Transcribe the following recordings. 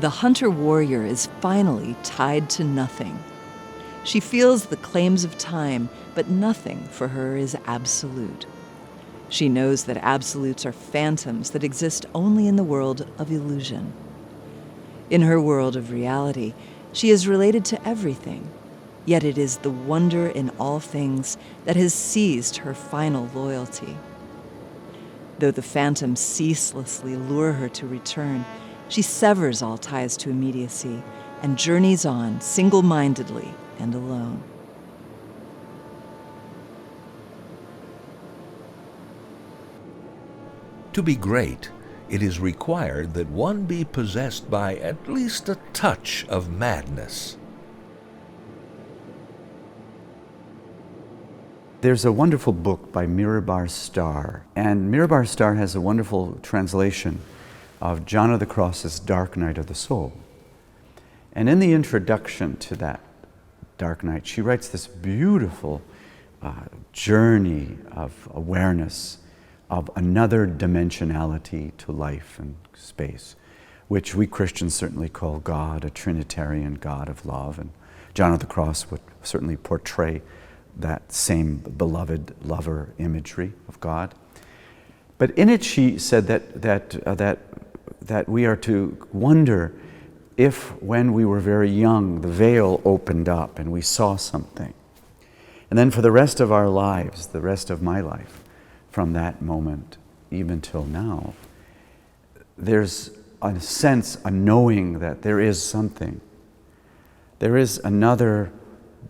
The hunter-warrior is finally tied to nothing. She feels the claims of time, but nothing for her is absolute. She knows that absolutes are phantoms that exist only in the world of illusion. In her world of reality, she is related to everything, yet it is the wonder in all things that has seized her final loyalty. Though the phantoms ceaselessly lure her to return, she severs all ties to immediacy and journeys on single-mindedly and alone. To be great, it is required that one be possessed by at least a touch of madness. There's a wonderful book by Mirabar Starr, and Mirabar Starr has a wonderful translation of John of the Cross's Dark Night of the Soul. And in the introduction to that Dark Night, she writes this beautiful journey of awareness of another dimensionality to life and space, which we Christians certainly call God, a Trinitarian God of love. And John of the Cross would certainly portray that same beloved lover imagery of God. But in it she said that we are to wonder if when we were very young, the veil opened up and we saw something. And then for the rest of our lives, the rest of my life, from that moment even till now, there's a sense, a knowing that there is something. There is another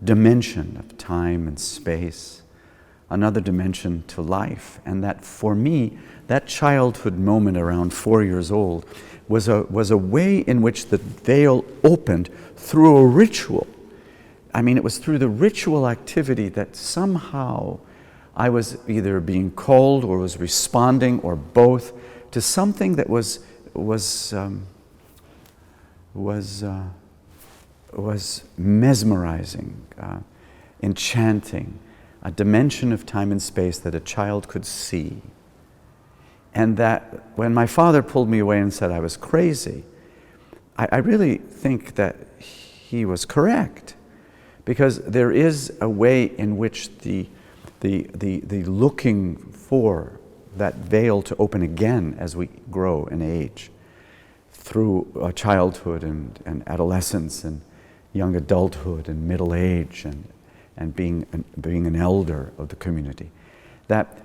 dimension of time and space, another dimension to life. And that for me, that childhood moment around 4 years old was a way in which the veil opened through a ritual. I mean, it was through the ritual activity that somehow I was either being called or was responding or both to something that was mesmerizing, enchanting, a dimension of time and space that a child could see. And that when my father pulled me away and said I was crazy, I really think that he was correct, because there is a way in which the looking for that veil to open again as we grow in age through childhood and adolescence and young adulthood and middle age and being an elder of the community. That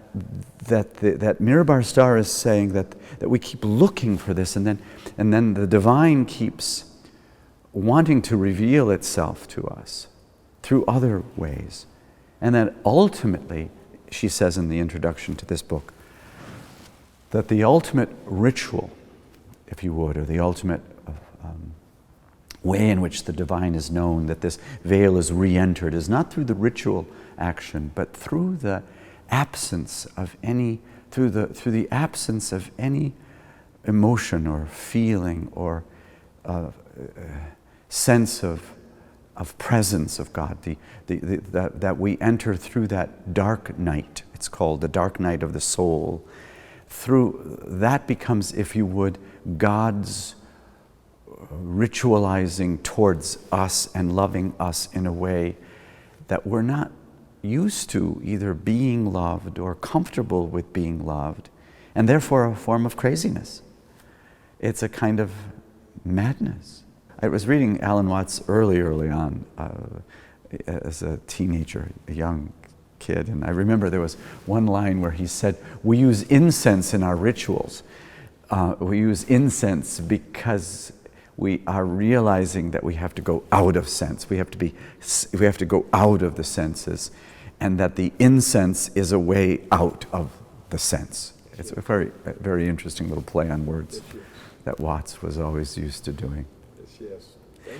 Mirabar Starr is saying that we keep looking for this, and then the divine keeps wanting to reveal itself to us through other ways. And that ultimately, she says in the introduction to this book, that the ultimate ritual, if you would, or the ultimate way in which the divine is known, that this veil is re-entered, is not through the ritual action, but through the absence of any, through the absence of any emotion or feeling or sense of presence of God, that we enter through that dark night. It's called the dark night of the soul. Through that becomes, if you would, God's ritualizing towards us and loving us in a way that we're not used to, either being loved or comfortable with being loved, and therefore a form of craziness. It's a kind of madness. I was reading Alan Watts early on as a teenager, a young kid, and I remember there was one line where he said, we use incense in our rituals. We use incense because we are realizing that we have to go out of sense. We have to go out of the senses, and that the incense is a way out of the sense. It's a very, very interesting little play on words that Watts was always used to doing.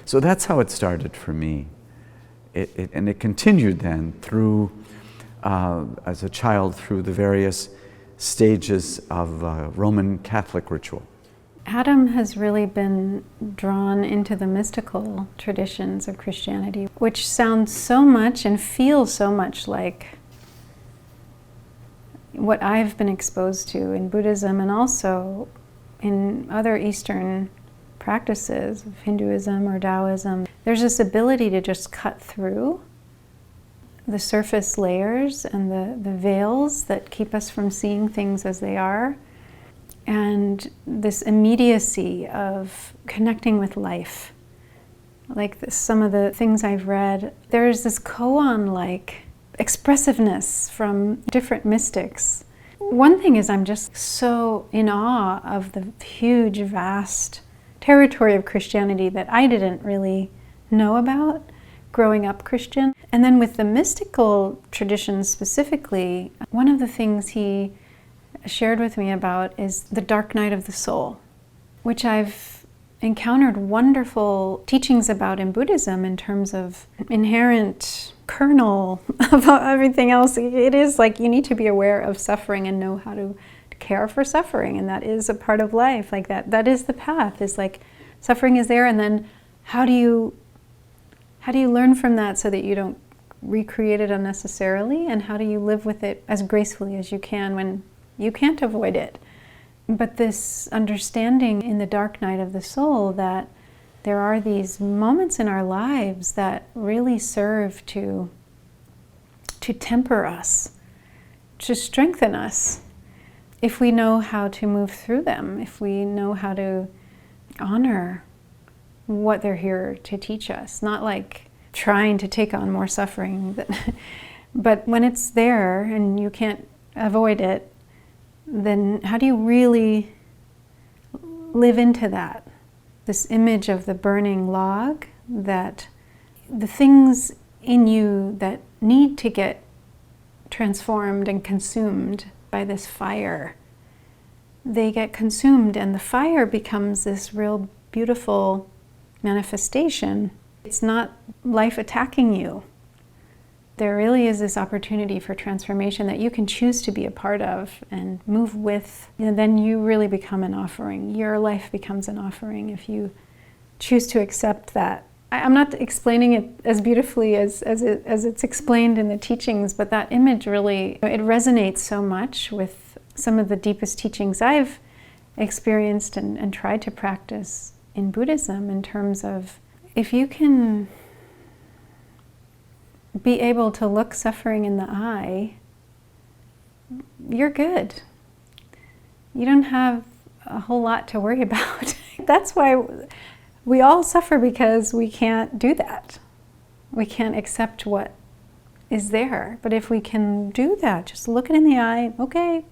So that's how it started for me. And it continued then through, as a child, through the various stages of Roman Catholic ritual. Adam has really been drawn into the mystical traditions of Christianity, which sounds so much and feels so much like what I've been exposed to in Buddhism and also in other Eastern practices of Hinduism or Taoism, there's this ability to just cut through the surface layers and the veils that keep us from seeing things as they are, and this immediacy of connecting with life. Like some of the things I've read, there's this koan-like expressiveness from different mystics. One thing is I'm just so in awe of the huge, vast territory of Christianity that I didn't really know about growing up Christian. And then with the mystical traditions specifically, one of the things he shared with me about is the dark night of the soul, which I've encountered wonderful teachings about in Buddhism in terms of inherent kernel of everything else. It is like you need to be aware of suffering and know how to care for suffering, and that is a part of life. Like that is the path. Is like suffering is there, and then how do you learn from that so that you don't recreate it unnecessarily, and how do you live with it as gracefully as you can when you can't avoid it? But this understanding in the dark night of the soul that there are these moments in our lives that really serve to temper us, to strengthen us, if we know how to move through them, if we know how to honor what they're here to teach us. Not like trying to take on more suffering, but when it's there and you can't avoid it, then how do you really live into that? This image of the burning log, that the things in you that need to get transformed and consumed by this fire, they get consumed, and the fire becomes this real beautiful manifestation. It's not life attacking you. There really is this opportunity for transformation that you can choose to be a part of and move with. And then you really become an offering. Your life becomes an offering if you choose to accept that. I'm not explaining it as beautifully as it's explained in the teachings, but that image really, it resonates so much with some of the deepest teachings I've experienced and tried to practice in Buddhism, in terms of if you can be able to look suffering in the eye, you're good. You don't have a whole lot to worry about. That's why we all suffer, because we can't do that. We can't accept what is there. But if we can do that, just look it in the eye, okay,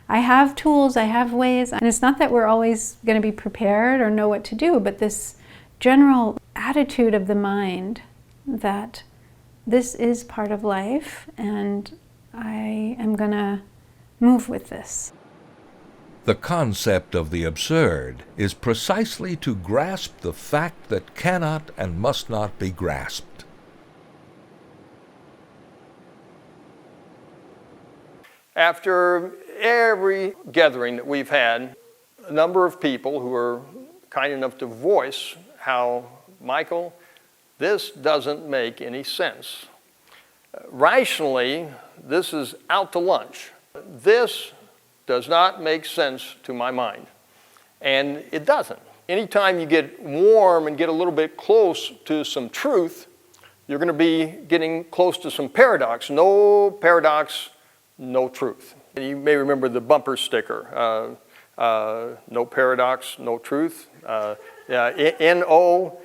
I have tools, I have ways. And it's not that we're always going to be prepared or know what to do, but this general attitude of the mind that this is part of life, and I am going to move with this. The concept of the absurd is precisely to grasp the fact that cannot and must not be grasped. After every gathering that we've had, a number of people who are kind enough to voice how, Michael, this doesn't make any sense. Rationally, this is out to lunch. This does not make sense to my mind. And it doesn't. Anytime you get warm and get a little bit close to some truth, you're going to be getting close to some paradox. No paradox, no truth. And you may remember the bumper sticker. No paradox, no truth. N-O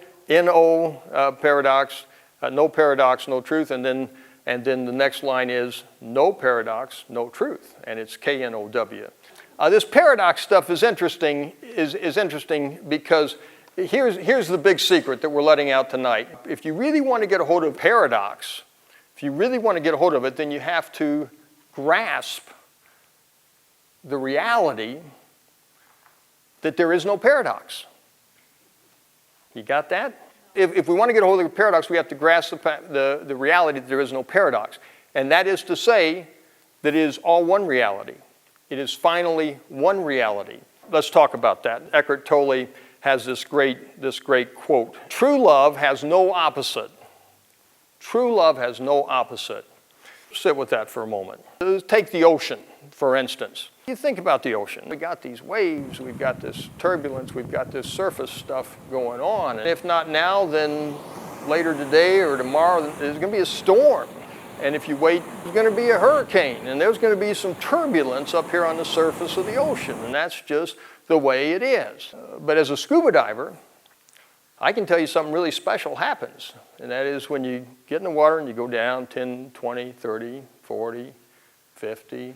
paradox, no paradox, no truth, and then the next line is no paradox, no truth, and it's K-N-O-W. This paradox stuff is interesting. Is interesting because here's the big secret that we're letting out tonight. If you really want to get a hold of paradox, if you really want to get a hold of it, then you have to grasp the reality that there is no paradox. You got that? If we want to get a hold of the paradox, we have to grasp the reality that there is no paradox. And that is to say that it is all one reality. It is finally one reality. Let's talk about that. Eckhart Tolle has this great quote. True love has no opposite. True love has no opposite. Sit with that for a moment. Take the ocean, for instance. You think about the ocean. We got these waves, we've got this turbulence, we've got this surface stuff going on. And if not now, then later today or tomorrow, there's going to be a storm. And if you wait, there's going to be a hurricane. And there's going to be some turbulence up here on the surface of the ocean. And that's just the way it is. But as a scuba diver, I can tell you something really special happens. And that is when you get in the water and you go down 10, 20, 30, 40, 50,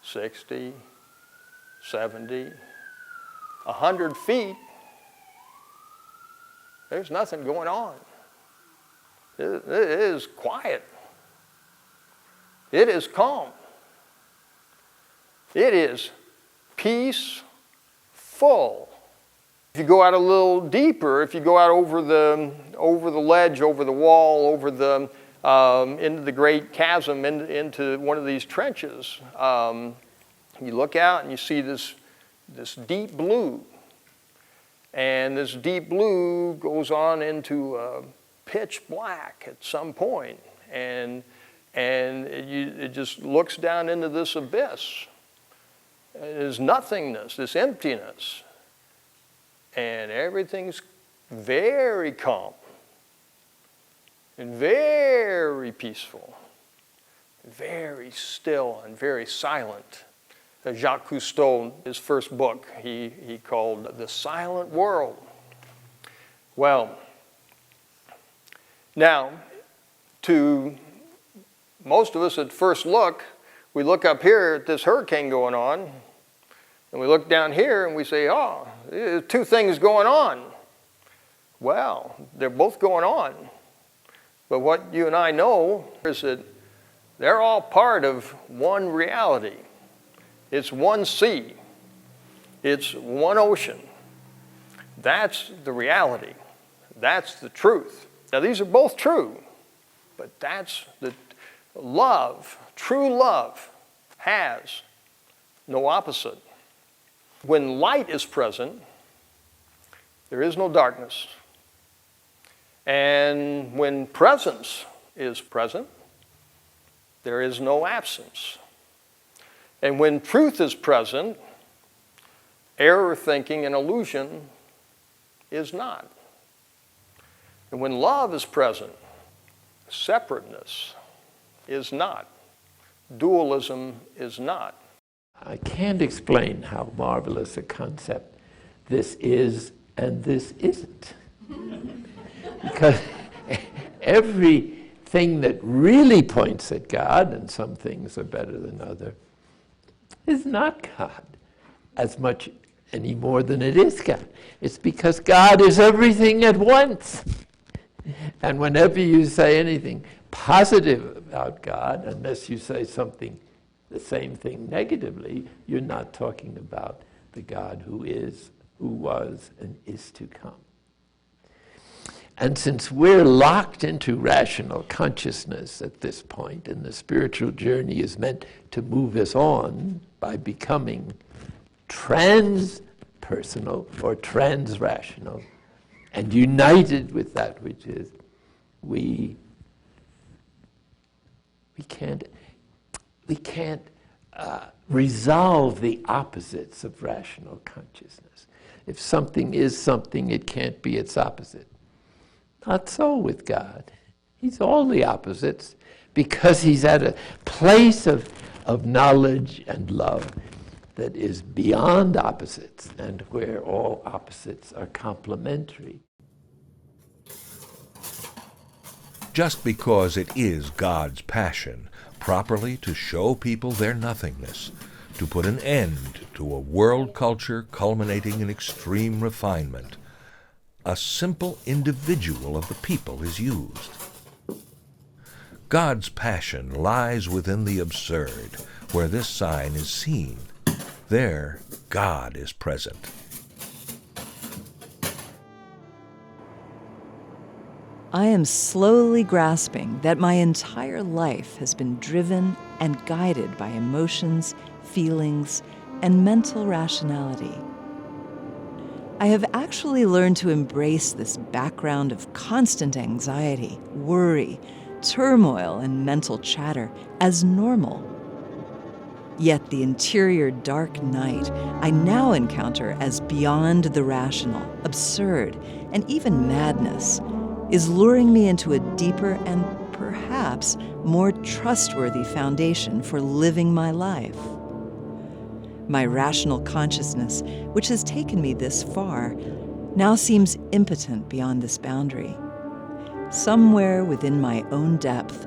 60, 70, 100 feet, there's nothing going on. It is quiet. It is calm. It is peaceful. If you go out a little deeper, if you go out over the ledge, over the wall, over the into the great chasm, into one of these trenches, you look out and you see this deep blue, and this deep blue goes on into pitch black at some point, and it just looks down into this abyss. There's nothingness, this emptiness, and everything's very calm and very peaceful, very still and very silent. Jacques Cousteau, his first book, he called The Silent World. Well, now, to most of us at first look, we look up here at this hurricane going on, and we look down here and we say, oh, there's two things going on. Well, they're both going on. But what you and I know is that they're all part of one reality. It's one sea. It's one ocean. That's the reality. That's the truth. Now, these are both true, but that's the love. True love has no opposite. When light is present, there is no darkness. And when presence is present, there is no absence. And when truth is present, error thinking and illusion is not. And when love is present, separateness is not. Dualism is not. I can't explain how marvelous a concept this is and this isn't. Because everything that really points at God, and some things are better than others, is not God as much any more than it is God. It's because God is everything at once. And whenever you say anything positive about God, unless you say something, the same thing negatively, you're not talking about the God who is, who was, and is to come. And since we're locked into rational consciousness at this point, and the spiritual journey is meant to move us on by becoming transpersonal or transrational, and united with that which is, we can't resolve the opposites of rational consciousness. If something is something, it can't be its opposite. Not so with God. He's all the opposites because he's at a place of knowledge and love that is beyond opposites and where all opposites are complementary. Just because it is God's passion properly to show people their nothingness, to put an end to a world culture culminating in extreme refinement, a simple individual of the people is used. God's passion lies within the absurd, where this sign is seen. There, God is present. I am slowly grasping that my entire life has been driven and guided by emotions, feelings, and mental rationality. I have actually learned to embrace this background of constant anxiety, worry, turmoil, and mental chatter as normal. Yet the interior dark night I now encounter as beyond the rational, absurd, and even madness is luring me into a deeper and perhaps more trustworthy foundation for living my life. My rational consciousness, which has taken me this far, now seems impotent beyond this boundary. Somewhere within my own depth,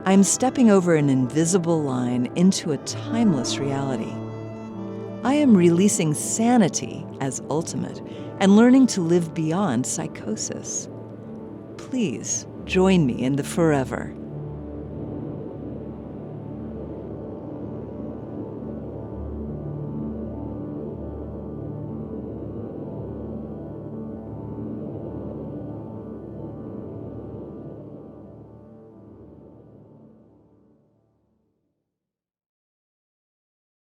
I'm stepping over an invisible line into a timeless reality. I am releasing sanity as ultimate and learning to live beyond psychosis. Please join me in the forever.